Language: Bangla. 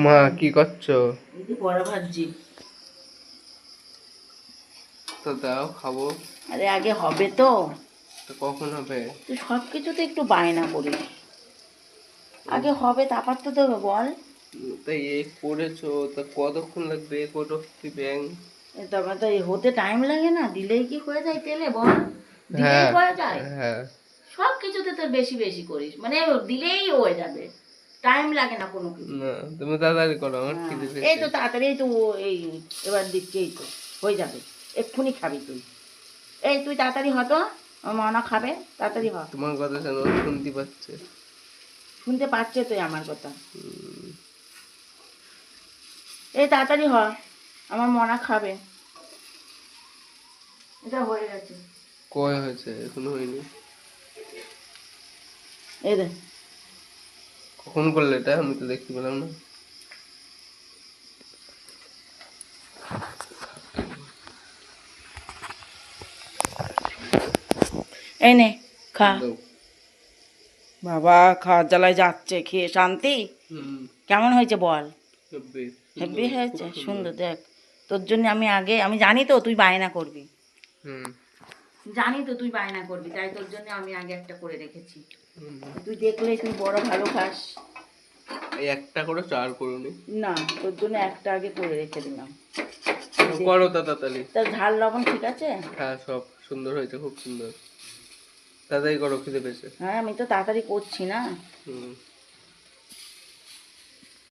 মা কি করছো? বড়া ভাজি। তো দাও খাবো। আরে আগে হবে তো। তো কখন হবে? তুই সব কিছুতে একটু বায়না করিস। আগে হবে তারপর তো দেবে বল। তাই এই করেছো, তা কতক্ষণ লাগবে কোটো ব্যাং? তবে তো এই হতে টাইম লাগে না, দিলেই কি হয়ে যায় তেলে বল? দিলেই হ্যাঁ হয়ে যায়। হ্যাঁ। সব কিছুতে তোর বেশি বেশি করিস, মানে দিলেই হয়ে যাবে, টাইম লাগে না কোনো কিছু। না তুমি তাড়াতাড়ি করো, আমার হ্যাঁ, খিদে এই পেয়েছে। তো তাড়াতাড়ি, এই তো এই এবার দিচ্ছি, এই তো হয়ে যাবে, এক্ষুনি খাবি তুই। এই তুই তাড়াতাড়ি হতো, আমার মনা খাবে, তাড়াতাড়ি হ। তোমার কথা যেন শুনতে পাচ্ছে। শুনতে পাচ্ছে তুই আমার কথা। এই তাড়াতাড়ি হ, আমার মনা খাবে। এটা হয়ে গেছে। কয় হয়েছে? এখনো হয়নি। এই রে, কখন করলে এটা? আমি তো দেখতে পেলাম না। এই নে খা। দাও। বাবা খাওয়ার জ্বালায় যাচ্ছে, খেয়ে শান্তি। হুম। কেমন হয়েছে বল? হেব্বি, হেভি সুন্দর, খুব হয়েছে, সুন্দর। সুন্দর। দেখ, তোর জন্য আমি জানি তো তুই বায়না করবি, হুম জানি তো তুই বায়না করবি, তাই তোর জন্য আমি আগে একটা করে রেখেছি। হুম। তুই দেখলে তুই বড় ভালো খাস। এই একটা করে চার করুনি। না, তোর জন্য একটা আগে করে রেখে দিলাম। করো তাড়াতাড়ি। তার ঝাল লবণ ঠিক আছে? হ্যাঁ সব সুন্দর হয়েছে, খুব সুন্দর। তাড়াতাড়ি করো, খিদে পেয়েছে। হ্যাঁ, আমি তো তাড়াতাড়ি করছি না। হুম।